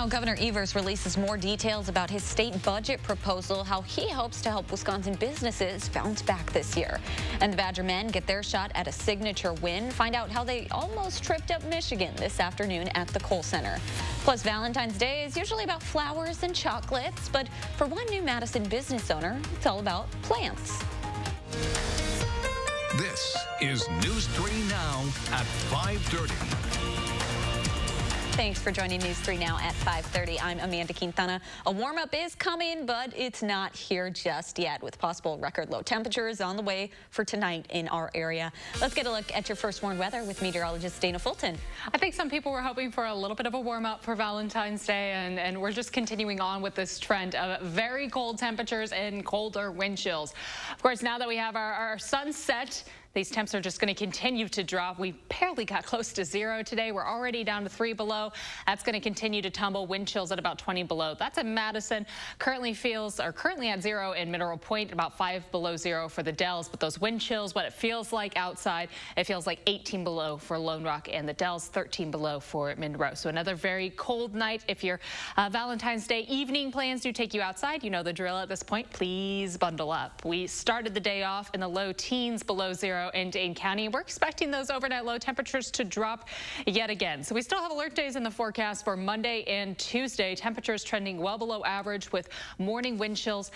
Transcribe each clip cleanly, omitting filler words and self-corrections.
Now, Governor Evers releases more details about his state budget proposal, how he hopes to help Wisconsin businesses bounce back this year. And the Badger men get their shot at a signature win. Find out how they almost tripped up Michigan this afternoon at the Kohl Center. Plus, Valentine's Day is usually about flowers and chocolates, but for one new Madison business owner, it's all about plants. This is News 3 Now at 5:30. Thanks for joining News 3 Now at 5:30. I'm Amanda Quintana. A warm-up is coming, but it's not here just yet, with possible record low temperatures on the way for tonight in our area. Let's get a look at your first warned weather with meteorologist Dana Fulton. I think some people were hoping for a little bit of a warm-up for Valentine's Day, and we're just continuing on with this trend of very cold temperatures and colder wind chills. Of course, now that we have our sunset, these temps are just going to continue to drop. We barely got close to zero today. We're already down to 3 below. That's going to continue to tumble. Wind chills at about 20 below. That's in Madison. Currently at 0 in Mineral Point, about 5 below 0 for the Dells. But those wind chills, what it feels like outside, it feels like 18 below for Lone Rock and the Dells, 13 below for Monroe. So another very cold night. If your Valentine's Day evening plans do take you outside, you know the drill at this point. Please bundle up. We started the day off in the low teens below 0 in Dane County. We're expecting those overnight low temperatures to drop yet again. So we still have alert days in the forecast for Monday and Tuesday. Temperatures trending well below average with morning wind chills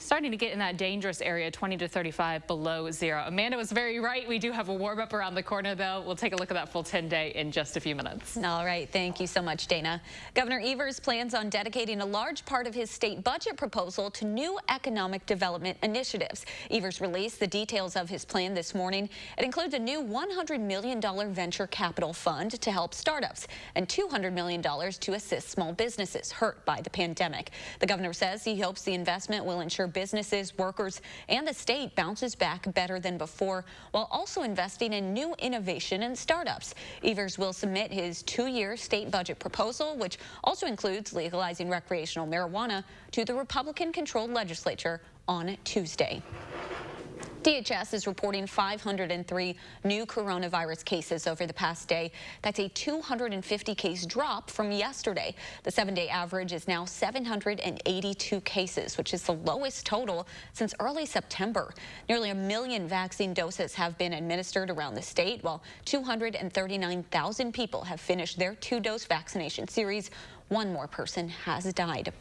starting to get in that dangerous area, 20 to 35 below 0. Amanda was very right. We do have a warm up around the corner, though. We'll take a look at that full 10-day in just a few minutes. All right. Thank you so much, Dana. Governor Evers plans on dedicating a large part of his state budget proposal to new economic development initiatives. Evers released the details of his plan this morning. It includes a new $100 million venture capital fund to help startups and $200 million to assist small businesses hurt by the pandemic. The governor says he hopes the investment will ensure businesses, workers, and the state bounces back better than before, while also investing in new innovation and startups. Evers will submit his 2-year state budget proposal, which also includes legalizing recreational marijuana, to the Republican-controlled legislature on Tuesday. DHS is reporting 503 new coronavirus cases over the past day. That's a 250-case drop from yesterday. The 7-day average is now 782 cases, which is the lowest total since early September. Nearly 1 million vaccine doses have been administered around the state, while 239,000 people have finished their 2-dose vaccination series. One more person has died.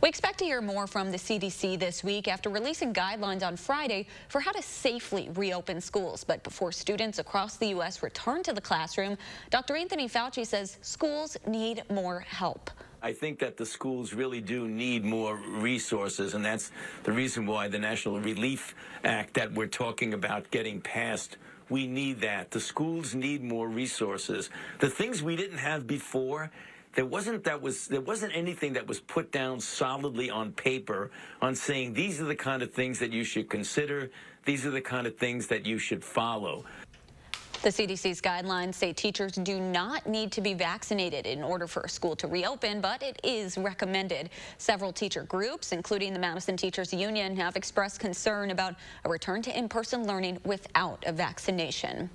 We expect to hear more from the CDC this week after releasing guidelines on Friday for how to safely reopen schools. But before students across the U.S. return to the classroom, Dr. Anthony Fauci says schools need more help. I think that the schools really do need more resources, and that's the reason why the National Relief Act that we're talking about getting passed, we need that. The schools need more resources. The things we didn't have before, there wasn't anything that was put down solidly on paper on saying these are the kind of things that you should consider, these are the kind of things that you should follow. The CDC's guidelines say teachers do not need to be vaccinated in order for a school to reopen, but it is recommended. Several teacher groups, including the Madison Teachers Union, have expressed concern about a return to in-person learning without a vaccination.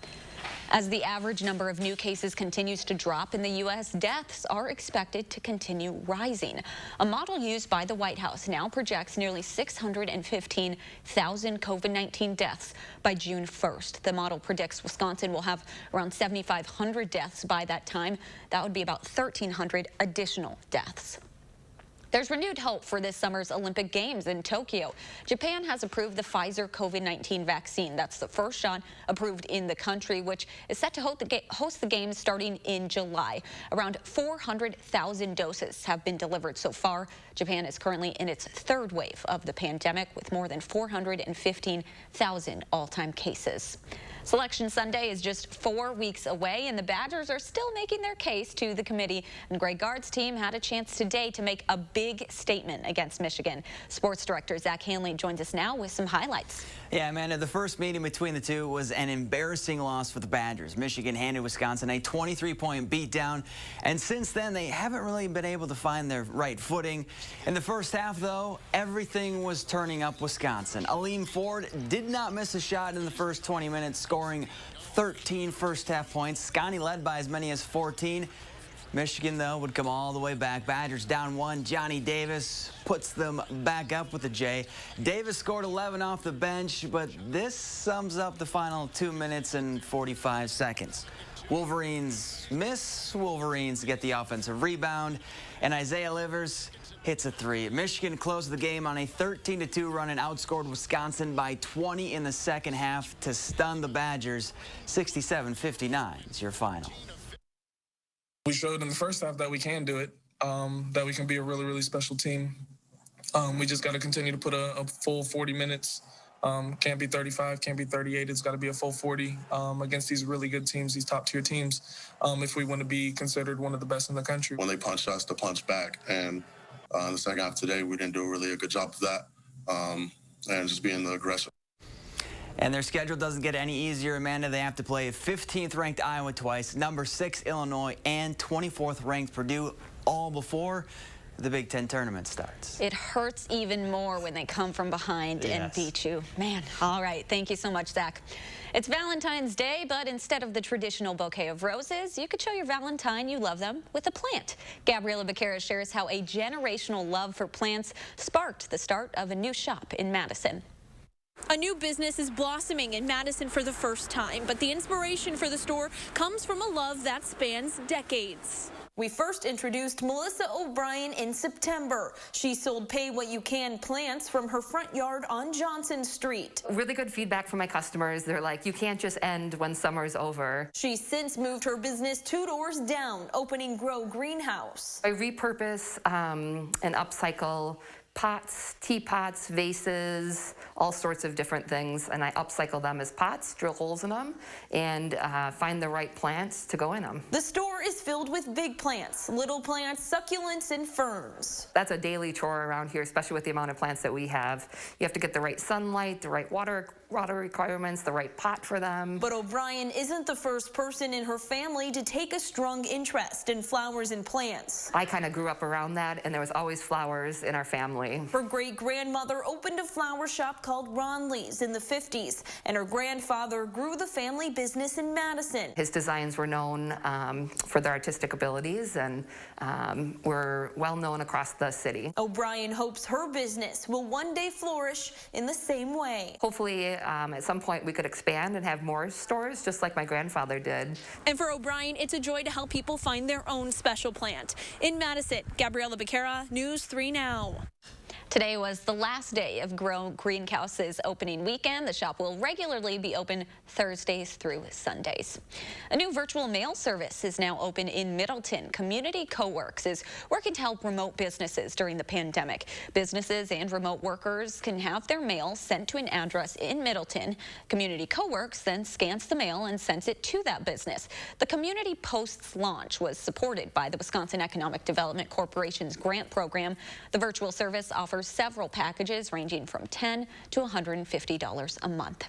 As the average number of new cases continues to drop in the U.S., deaths are expected to continue rising. A model used by the White House now projects nearly 615,000 COVID-19 deaths by June 1st. The model predicts Wisconsin will have around 7,500 deaths by that time. That would be about 1,300 additional deaths. There's renewed hope for this summer's Olympic Games in Tokyo. Japan has approved the Pfizer COVID-19 vaccine. That's the first shot approved in the country, which is set to host the Games starting in July. Around 400,000 doses have been delivered so far. Japan is currently in its 3rd wave of the pandemic, with more than 415,000 all-time cases. Selection Sunday is just 4 weeks away, and the Badgers are still making their case to the committee. And Greg Gard's team had a chance today to make a big statement against Michigan. Sports director Zach Hanley joins us now with some highlights. Yeah, Amanda, the first meeting between the two was an embarrassing loss for the Badgers. Michigan handed Wisconsin a 23-point beatdown, and since then they haven't really been able to find their right footing. In the first half, though, everything was turning up Wisconsin. Aleem Ford did not miss a shot in the first 20 minutes, scoring 13 first-half points. Scotty led by as many as 14. Michigan, though, would come all the way back. Badgers down 1. Johnny Davis puts them back up with a J. Davis scored 11 off the bench, but this sums up the final 2 minutes and 45 seconds. Wolverines miss. Wolverines get the offensive rebound, and Isaiah Livers hits a 3. Michigan closed the game on a 13-2 run and outscored Wisconsin by 20 in the second half to stun the Badgers. 67-59 is your final. We showed in the first half that we can do it, that we can be a really, really special team. We just got to continue to put a full 40 minutes. Can't be 35, can't be 38. It's got to be a full 40 against these really good teams, these top-tier teams, if we want to be considered one of the best in the country. When they punched us, to punch back. And in the second half today, we didn't do really a good job of that, and just being the aggressor. And their schedule doesn't get any easier, Amanda. They have to play 15th ranked Iowa twice, number 6 Illinois, and 24th ranked Purdue, all before the Big Ten tournament starts. It hurts even more when they come from behind and beat you. Man, all right. Thank you so much, Zach. It's Valentine's Day, but instead of the traditional bouquet of roses, you could show your Valentine you love them with a plant. Gabriela Becerra shares how a generational love for plants sparked the start of a new shop in Madison. A new business is blossoming in Madison for the first time, but the inspiration for the store comes from a love that spans decades. We first introduced Melissa O'Brien in September. She sold Pay What You Can plants from her front yard on Johnson Street. Really good feedback from my customers. They're like, you can't just end when summer's over. She's since moved her business 2 doors down, opening Grow Greenhouse. I repurpose and upcycle pots, teapots, vases, all sorts of different things, and I upcycle them as pots, drill holes in them, and find the right plants to go in them. The store is filled with big plants, little plants, succulents, and ferns. That's a daily chore around here, especially with the amount of plants that we have. You have to get the right sunlight, the right water requirements, the right pot for them. But O'Brien isn't the first person in her family to take a strong interest in flowers and plants. I kind of grew up around that, and there was always flowers in our family. Her great-grandmother opened a flower shop called Ronley's in the 50s, and her grandfather grew the family business in Madison. His designs were known for their artistic abilities and were well known across the city. O'Brien hopes her business will one day flourish in the same way. Hopefully, at some point, we could expand and have more stores, just like my grandfather did. And for O'Brien, it's a joy to help people find their own special plant. In Madison, Gabriela Becerra, News 3 Now. Today was the last day of Grow Greenhouse's opening weekend. The shop will regularly be open Thursdays through Sundays. A new virtual mail service is now open in Middleton. Community CoWorks is working to help remote businesses during the pandemic. Businesses and remote workers can have their mail sent to an address in Middleton. Community CoWorks then scans the mail and sends it to that business. The Community Posts launch was supported by the Wisconsin Economic Development Corporation's grant program. The virtual service offers several packages ranging from $10 to $150 a month.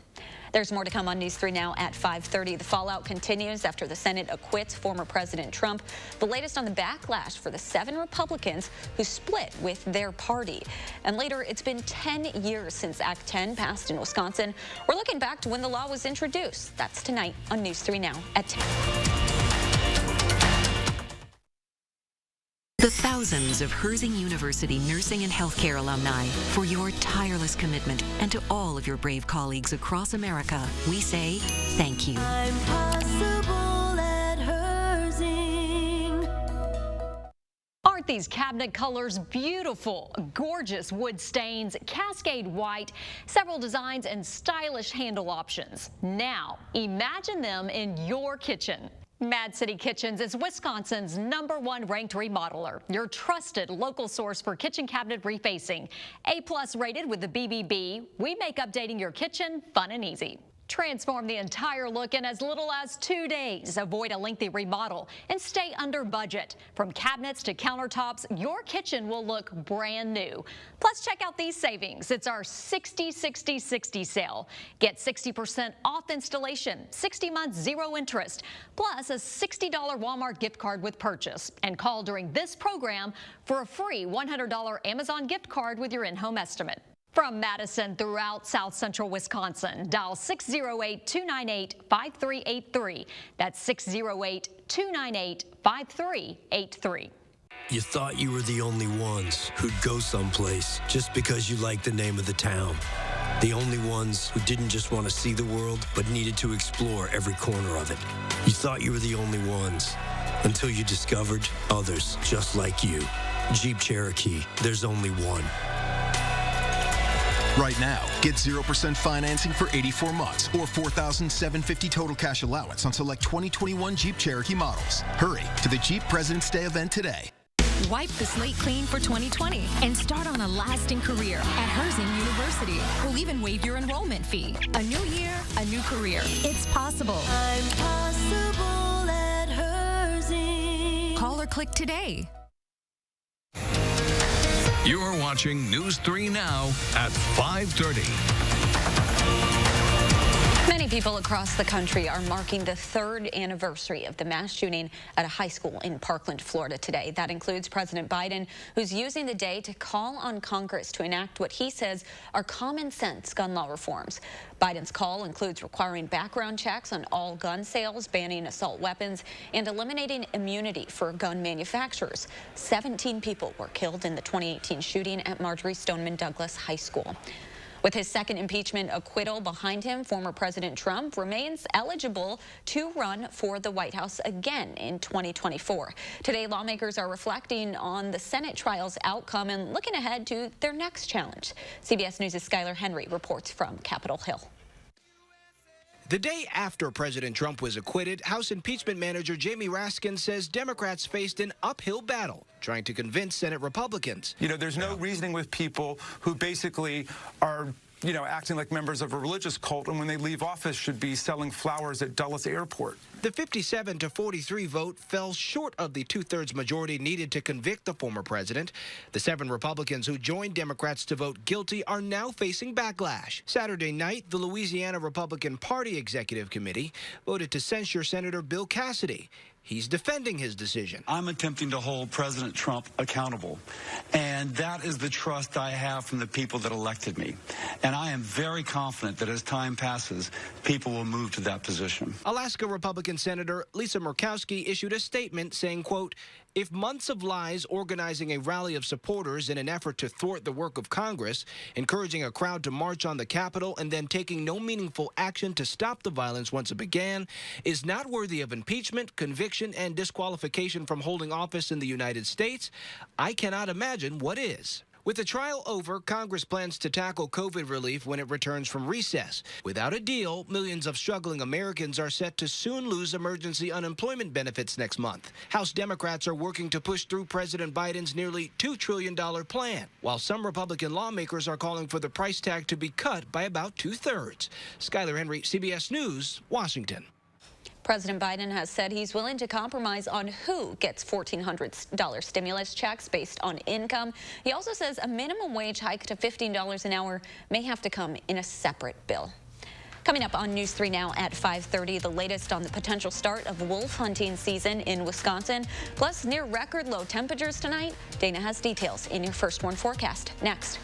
There's more to come on News 3 Now at 5:30. The fallout continues after the Senate acquits former President Trump. The latest on the backlash for the 7 Republicans who split with their party. And later, it's been 10 years since Act 10 passed in Wisconsin. We're looking back to when the law was introduced. That's tonight on News 3 Now at 10. The thousands of Herzing University nursing and healthcare alumni, for your tireless commitment, and to all of your brave colleagues across America, we say thank you. I'm possible at Herzing. Aren't these cabinet colors beautiful? Gorgeous wood stains, cascade white, several designs, and stylish handle options. Now, imagine them in your kitchen. Mad City Kitchens is Wisconsin's #1 ranked remodeler, your trusted local source for kitchen cabinet refacing. A+ rated with the BBB, we make updating your kitchen fun and easy. Transform the entire look in as little as 2 days. Avoid a lengthy remodel and stay under budget. From cabinets to countertops, your kitchen will look brand new. Plus, check out these savings. It's our 60-60-60 sale. Get 60% off installation, 60 months, 0 interest, plus a $60 Walmart gift card with purchase. And call during this program for a free $100 Amazon gift card with your in-home estimate. From Madison throughout South Central Wisconsin, dial 608-298-5383. That's 608-298-5383. You thought you were the only ones who'd go someplace just because you liked the name of the town. The only ones who didn't just want to see the world, but needed to explore every corner of it. You thought you were the only ones until you discovered others just like you. Jeep Cherokee, there's only one. Right now, get 0% financing for 84 months or $4,750 total cash allowance on select 2021 Jeep Cherokee models. Hurry to the Jeep President's Day event today. Wipe the slate clean for 2020 and start on a lasting career at Herzing University. We'll even waive your enrollment fee. A new year, a new career. It's possible. I'm possible at Herzing. Call or click today. You're watching News 3 Now at 5:30. Many people across the country are marking the 3rd anniversary of the mass shooting at a high school in Parkland, Florida today. That includes President Biden, who's using the day to call on Congress to enact what he says are common sense gun law reforms. Biden's call includes requiring background checks on all gun sales, banning assault weapons, and eliminating immunity for gun manufacturers. 17 people were killed in the 2018 shooting at Marjory Stoneman Douglas High School. With his second impeachment acquittal behind him, former President Trump remains eligible to run for the White House again in 2024. Today, lawmakers are reflecting on the Senate trial's outcome and looking ahead to their next challenge. CBS News' Skylar Henry reports from Capitol Hill. The day after President Trump was acquitted, House impeachment manager Jamie Raskin says Democrats faced an uphill battle trying to convince Senate Republicans. You know, there's no reasoning with people who basically are, you know, acting like members of a religious cult, and when they leave office should be selling flowers at Dulles Airport. The 57-43 vote fell short of the 2/3 majority needed to convict the former president. The 7 Republicans who joined Democrats to vote guilty are now facing backlash. Saturday night, the Louisiana Republican Party Executive Committee voted to censure Senator Bill Cassidy. He's defending his decision. I'm attempting to hold President Trump accountable, and that is the trust I have from the people that elected me. And I am very confident that as time passes, people will move to that position. Alaska Republican Senator Lisa Murkowski issued a statement saying, quote, "If months of lies organizing a rally of supporters in an effort to thwart the work of Congress, encouraging a crowd to march on the Capitol, and then taking no meaningful action to stop the violence once it began, is not worthy of impeachment, conviction, and disqualification from holding office in the United States, I cannot imagine what is." With the trial over, Congress plans to tackle COVID relief when it returns from recess. Without a deal, millions of struggling Americans are set to soon lose emergency unemployment benefits next month. House Democrats are working to push through President Biden's nearly $2 trillion plan, while some Republican lawmakers are calling for the price tag to be cut by about 2/3. Skylar Henry, CBS News, Washington. President Biden has said he's willing to compromise on who gets $1,400 stimulus checks based on income. He also says a minimum wage hike to $15 an hour may have to come in a separate bill. Coming up on News 3 Now at 5:30, the latest on the potential start of wolf hunting season in Wisconsin, plus near record low temperatures tonight. Dana has details in your First One forecast. Next.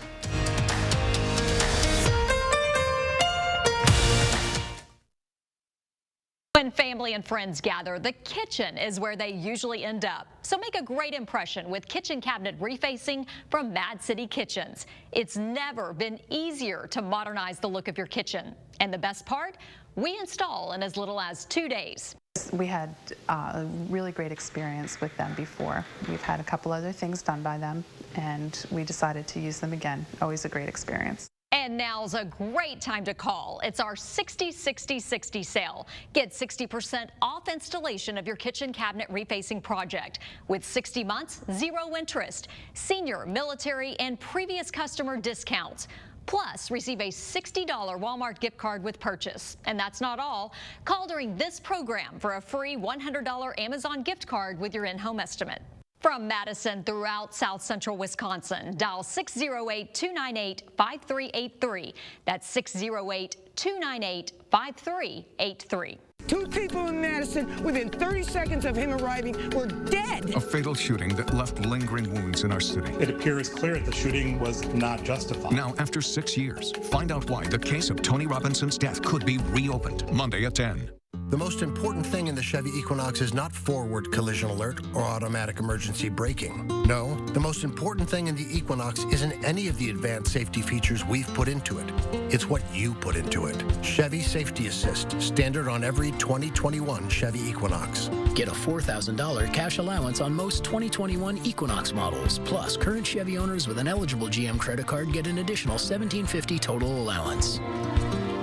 When family and friends gather, the kitchen is where they usually end up. So make a great impression with kitchen cabinet refacing from Mad City Kitchens. It's never been easier to modernize the look of your kitchen. And the best part? We install in as little as 2 days. We had a really great experience with them before. We've had a couple other things done by them, and we decided to use them again. Always a great experience. And now's a great time to call. It's our 60-60-60 sale. Get 60% off installation of your kitchen cabinet refacing project with 60 months, 0 interest, senior, military, and previous customer discounts. Plus, receive a $60 Walmart gift card with purchase. And that's not all. Call during this program for a free $100 Amazon gift card with your in-home estimate. From Madison throughout South Central Wisconsin, dial 608-298-5383. That's 608-298-5383. 2 people in Madison, within 30 seconds of him arriving, were dead. A fatal shooting that left lingering wounds in our city. It appears clear the shooting was not justified. Now, after 6 years, find out why the case of Tony Robinson's death could be reopened Monday at 10. The most important thing in the Chevy Equinox is not forward collision alert or automatic emergency braking. No, the most important thing in the Equinox isn't any of the advanced safety features we've put into it. It's what you put into it. Chevy Safety Assist, standard on every 2021 Chevy Equinox. Get a $4,000 cash allowance on most 2021 Equinox models. Plus, current Chevy owners with an eligible GM credit card get an additional $1,750 total allowance.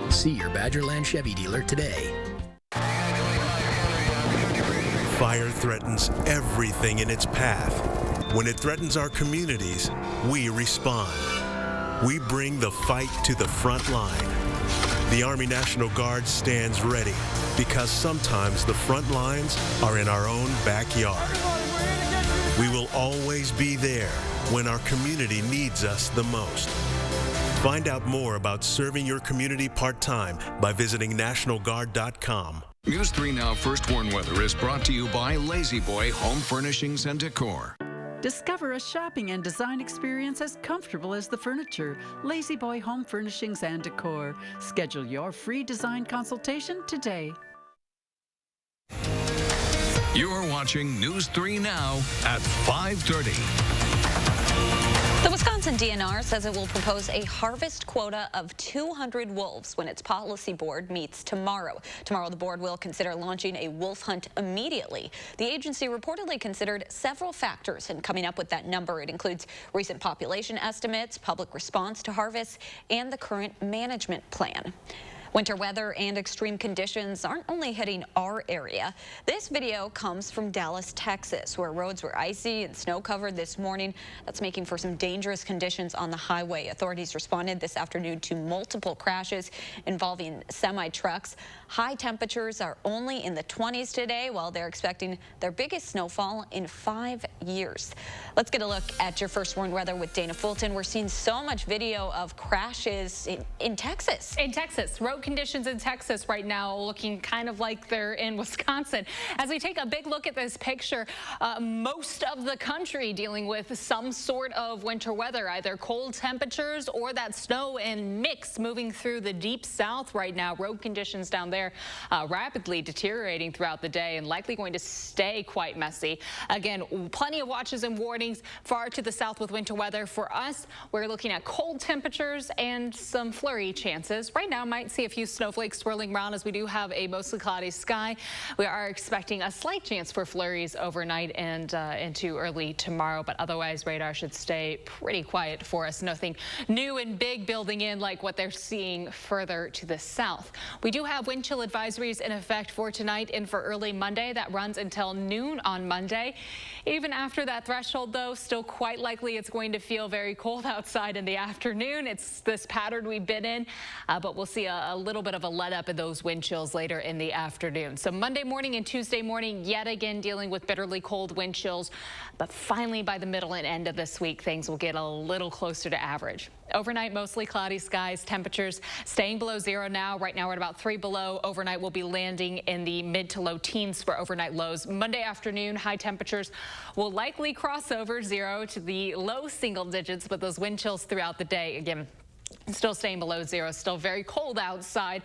See your Badgerland Chevy dealer today. Fire threatens everything in its path. When it threatens our communities, we respond. We bring the fight to the front line. The Army National Guard stands ready because sometimes the front lines are in our own backyard. We will always be there when our community needs us the most. Find out more about serving your community part-time by visiting nationalguard.com. News 3 Now First Warn Weather is brought to you by Lazy Boy Home Furnishings and Decor. Discover a shopping and design experience as comfortable as the furniture. Lazy Boy Home Furnishings and Decor. Schedule your free design consultation today. You're watching News 3 Now at 5:30. The Wisconsin DNR says it will propose a harvest quota of 200 wolves when its policy board meets tomorrow. Tomorrow, the board will consider launching a wolf hunt immediately. The agency reportedly considered several factors in coming up with that number. It includes recent population estimates, public response to harvests, and the current management plan. Winter weather and extreme conditions aren't only hitting our area. This video comes from Dallas, Texas, where roads were icy and snow-covered this morning. That's making for some dangerous conditions on the highway. Authorities responded this afternoon to multiple crashes involving semi-trucks. High temperatures are only in the 20s today, while they're expecting their biggest snowfall in 5 years. Let's get a look at your First Warn weather with Dana Fulton. We're seeing so much video of crashes in Texas. In Texas, road conditions in Texas right now looking kind of like they're in Wisconsin. As we take a big look at this picture, most of the country dealing with some sort of winter weather, either cold temperatures or that snow and mix moving through the deep south right now. Road conditions down there rapidly deteriorating throughout the day and likely going to stay quite messy. Again, plenty of watches and warnings far to the south with winter weather. For us, we're looking at cold temperatures and some flurry chances. Right now, might see a few snowflakes swirling around as we do have a mostly cloudy sky. We are expecting a slight chance for flurries overnight and into early tomorrow, but otherwise radar should stay pretty quiet for us. Nothing new and big building in like what they're seeing further to the south. We do have wind chill advisories in effect for tonight and for early Monday. That runs until noon on Monday. Even after that threshold, though, still quite likely it's going to feel very cold outside in the afternoon. It's this pattern we've been in, but we'll see a little bit of a let up in those wind chills later in the afternoon. So Monday morning and Tuesday morning, yet again dealing with bitterly cold wind chills. But finally, by the middle and end of this week, things will get a little closer to average. Overnight, mostly cloudy skies, temperatures staying below zero now. Right now, we're at about 3 below. Overnight, we'll be landing in the mid to low teens for overnight lows. Monday afternoon, high temperatures will likely cross over zero to the low single digits with those wind chills throughout the day. Again, still staying below zero, still very cold outside,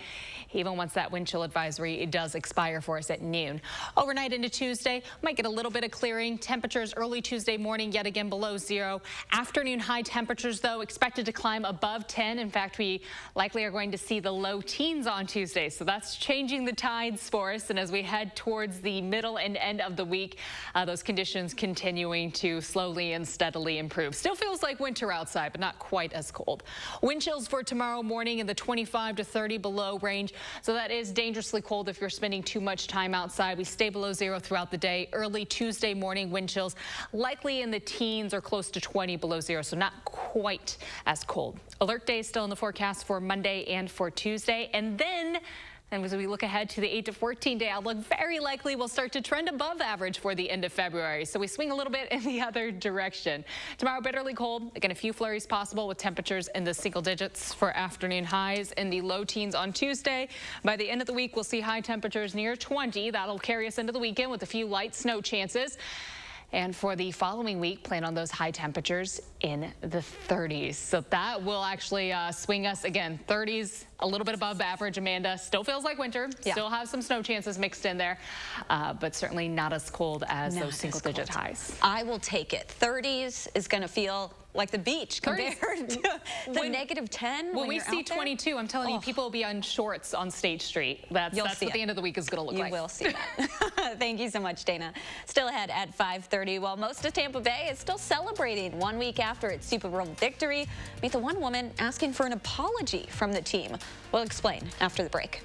even once that wind chill advisory does expire for us at noon. Overnight into Tuesday, might get a little bit of clearing. Temperatures early Tuesday morning, yet again below zero. Afternoon high temperatures, though, expected to climb above 10. In fact, we likely are going to see the low teens on Tuesday. So that's changing the tides for us. And as we head towards the middle and end of the week, those conditions continuing to slowly and steadily improve. Still feels like winter outside, but not quite as cold. Wind chills for tomorrow morning in the 25 to 30 below range. So that is dangerously cold if you're spending too much time outside. We stay below zero throughout the day. Early Tuesday morning wind chills likely in the teens or close to 20 below zero. So not quite as cold. Alert days still in the forecast for Monday and for Tuesday. And then And as we look ahead to the 8 to 14 day outlook, very likely we'll start to trend above average for the end of February. So we swing a little bit in the other direction. Tomorrow, bitterly cold. Again, a few flurries possible with temperatures in the single digits for afternoon highs in the low teens on Tuesday. By the end of the week, we'll see high temperatures near 20. That'll carry us into the weekend with a few light snow chances. And for the following week, plan on those high temperatures in the 30s. So that will actually swing us again. 30s, a little bit above average, Amanda. Still feels like winter. Yeah. Still have some snow chances mixed in there, but certainly not as cold as those single-digit highs. I will take it. 30s is going to feel like the beach compared to the -10. When we see 22, I'm telling you, people will be on shorts on State Street. That's what the end of the week is going to look like. You will see that. Thank you so much, Dana. Still ahead at 5:30. While most of Tampa Bay is still celebrating 1 week after its Super Bowl victory, meet the one woman asking for an apology from the team. We'll explain after the break.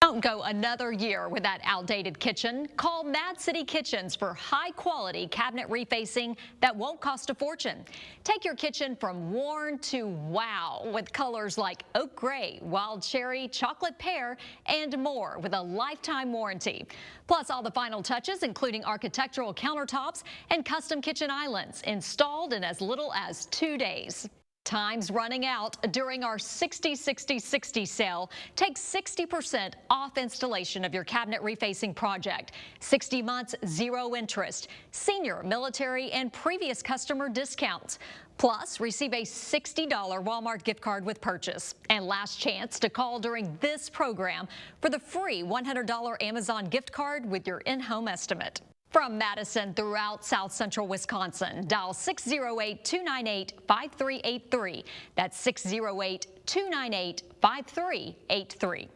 Don't go another year with that outdated kitchen. Call Mad City Kitchens for high-quality cabinet refacing that won't cost a fortune. Take your kitchen from worn to wow with colors like oak gray, wild cherry, chocolate pear, and more with a lifetime warranty. Plus all the final touches, including architectural countertops and custom kitchen islands, installed in as little as 2 days. Time's running out. During our 60-60-60 sale, take 60% off installation of your cabinet refacing project. 60 months, 0 interest, senior, military, and previous customer discounts. Plus, receive a $60 Walmart gift card with purchase. And last chance to call during this program for the free $100 Amazon gift card with your in-home estimate. From Madison throughout South Central Wisconsin, dial 608-298-5383. That's 608-298-5383.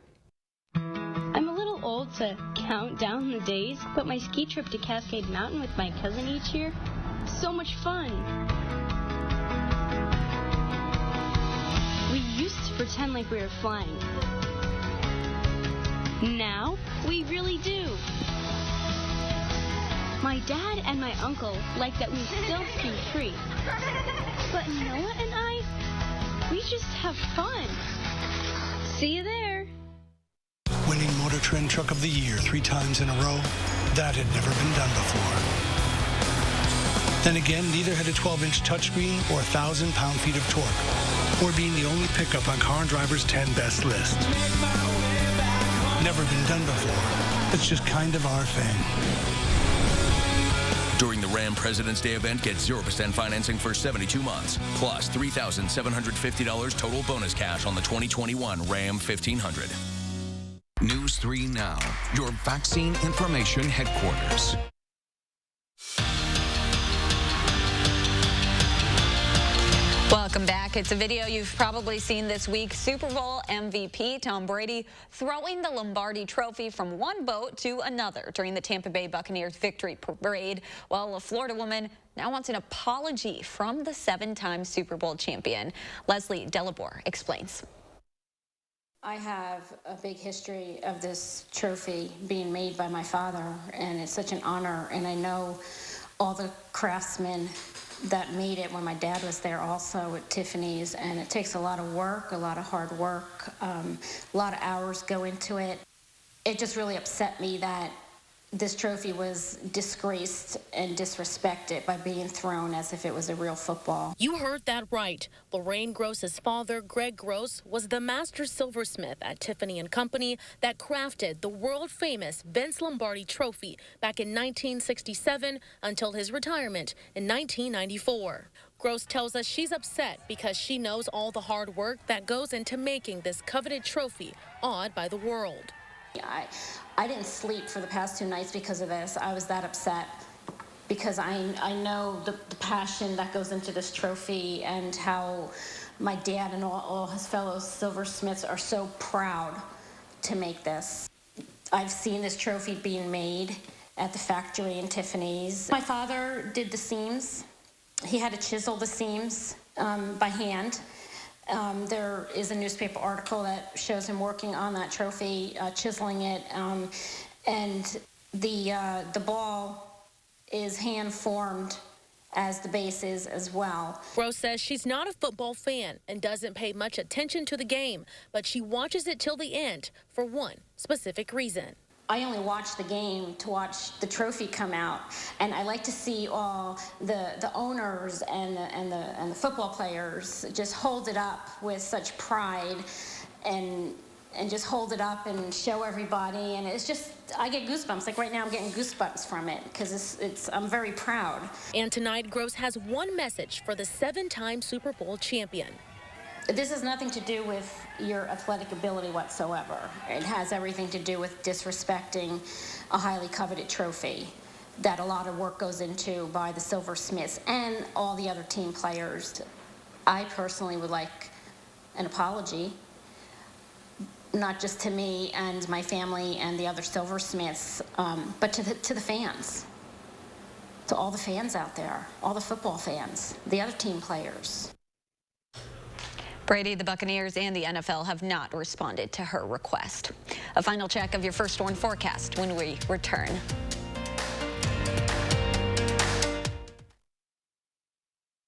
I'm a little old to count down the days, but my ski trip to Cascade Mountain with my cousin each year, so much fun. We used to pretend like we were flying. Now, we really do. My dad and my uncle like that we still ski free. But Noah and I, we just have fun. See you there. Winning Motor Trend Truck of the Year 3 times in a row, that had never been done before. Then again, neither had a 12-inch touchscreen or 1,000 pound-feet of torque, or being the only pickup on Car and Driver's 10 best list. Never been done before. It's just kind of our thing. During the Ram President's Day event, get 0% financing for 72 months, plus $3,750 total bonus cash on the 2021 Ram 1500. News 3 Now, your vaccine information headquarters. Welcome back. It's a video you've probably seen this week. Super Bowl MVP Tom Brady throwing the Lombardi Trophy from one boat to another during the Tampa Bay Buccaneers victory parade, while a Florida woman now wants an apology from the 7-time Super Bowl champion. Leslie Delabore explains. I have a big history of this trophy being made by my father, and it's such an honor, and I know all the craftsmen that made it when my dad was there also at Tiffany's, and it takes a lot of work, a lot of hard work, a lot of hours go into it. It just really upset me that this trophy was disgraced and disrespected by being thrown as if it was a real football. You heard that right. Lorraine Gross's father, Greg Gross, was the master silversmith at Tiffany & Company that crafted the world-famous Vince Lombardi Trophy back in 1967 until his retirement in 1994. Gross tells us she's upset because she knows all the hard work that goes into making this coveted trophy awed by the world. I didn't sleep for the past 2 nights because of this. I was that upset because I know the passion that goes into this trophy and how my dad and all his fellow silversmiths are so proud to make this. I've seen this trophy being made at the factory in Tiffany's. My father did the seams. He had to chisel the seams by hand. There is a newspaper article that shows him working on that trophy, chiseling it, and the ball is hand formed as the base is as well. Gross says she's not a football fan and doesn't pay much attention to the game, but she watches it till the end for one specific reason. I only watch the game to watch the trophy come out, and I like to see all the owners and the football players just hold it up with such pride and just hold it up and show everybody, and it's just, I get goosebumps. Like right now I'm getting goosebumps from it because I'm very proud. And tonight Gross has one message for the 7-time Super Bowl champion. This has nothing to do with your athletic ability whatsoever. It has everything to do with disrespecting a highly coveted trophy that a lot of work goes into by the Silversmiths and all the other team players. I personally would like an apology, not just to me and my family and the other Silversmiths, but to the fans, to all the fans out there, all the football fans, the other team players. Brady, the Buccaneers, and the NFL have not responded to her request. A final check of your first storm forecast when we return.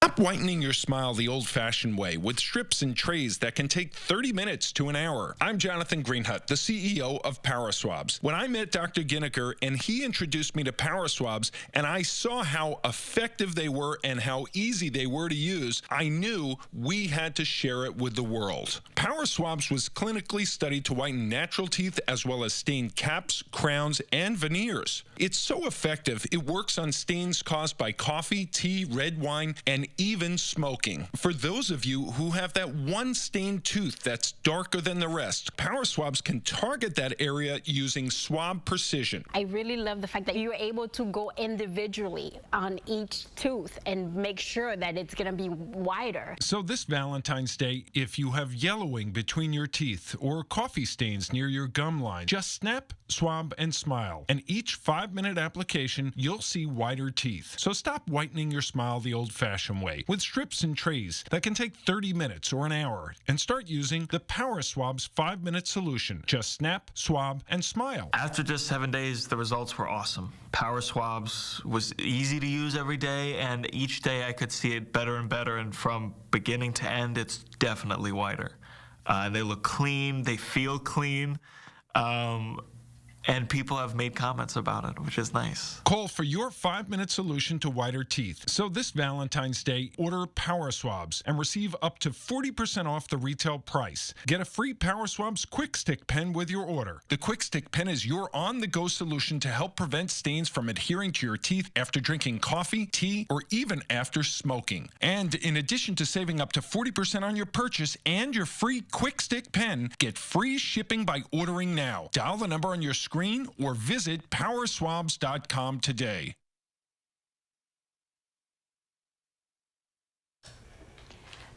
Stop whitening your smile the old-fashioned way with strips and trays that can take 30 minutes to an hour. I'm Jonathan Greenhut, the CEO of PowerSwabs. When I met Dr. Ginniker and he introduced me to PowerSwabs and I saw how effective they were and how easy they were to use, I knew we had to share it with the world. PowerSwabs was clinically studied to whiten natural teeth as well as stain caps, crowns, and veneers. It's so effective, it works on stains caused by coffee, tea, red wine, and even smoking. For those of you who have that one stained tooth that's darker than the rest, PowerSwabs can target that area using swab precision. I really love the fact that you're able to go individually on each tooth and make sure that it's going to be wider. So this Valentine's Day, if you have yellowing between your teeth or coffee stains near your gum line, just snap, swab, and smile. And each 5-minute application, you'll see whiter teeth. So stop whitening your smile the old-fashioned way with strips and trays that can take 30 minutes or an hour, and start using the PowerSwabs 5-minute solution. Just snap, swab, and smile. After just 7 days, the results were awesome. PowerSwabs was easy to use every day, and each day I could see it better and better, and from beginning to end, it's definitely whiter. They look clean, they feel clean. And people have made comments about it, which is nice. Call for your 5-minute solution to whiter teeth. So this Valentine's Day, order PowerSwabs and receive up to 40% off the retail price. Get a free PowerSwabs Quick Stick pen with your order. The Quick Stick pen is your on-the-go solution to help prevent stains from adhering to your teeth after drinking coffee, tea, or even after smoking. And in addition to saving up to 40% on your purchase and your free Quick Stick pen, get free shipping by ordering now. Dial the number on your screen or visit powerswabs.com today.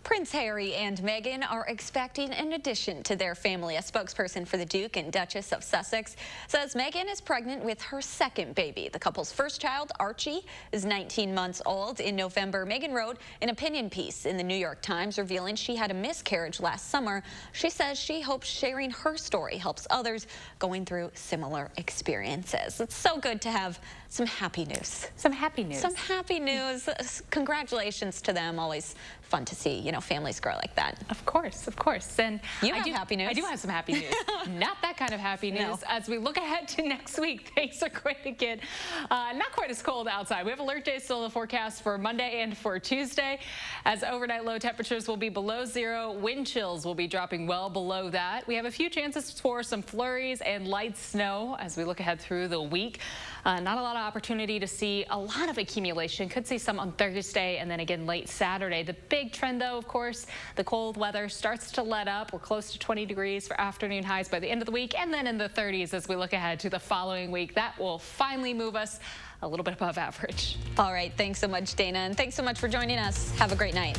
Prince Harry and Meghan are expecting an addition to their family. A spokesperson for the Duke and Duchess of Sussex says Meghan is pregnant with her second baby. The couple's first child, Archie, is 19 months old. In November, Meghan wrote an opinion piece in the New York Times revealing she had a miscarriage last summer. She says she hopes sharing her story helps others going through similar experiences. It's so good to have some happy news. Some happy news. Some happy news. Congratulations to them. Always fun to see, you know, families grow like that. Of course, of course. And you have happy news. I do have some happy news. Not that kind of happy news. No. As we look ahead to next week, things are going to get not quite as cold outside. We have alert days still in the forecast for Monday and for Tuesday, as overnight low temperatures will be below 0. Wind chills will be dropping well below that. We have a few chances for some flurries and light snow as we look ahead through the week. Not a lot of opportunity to see a lot of accumulation. Could see some on Thursday and then again late Saturday. The big trend, though, of course, the cold weather starts to let up. We're close to 20 degrees for afternoon highs by the end of the week, and then in the 30s as we look ahead to the following week. That will finally move us a little bit above average. All right. Thanks so much, Dana, and thanks so much for joining us. Have a great night.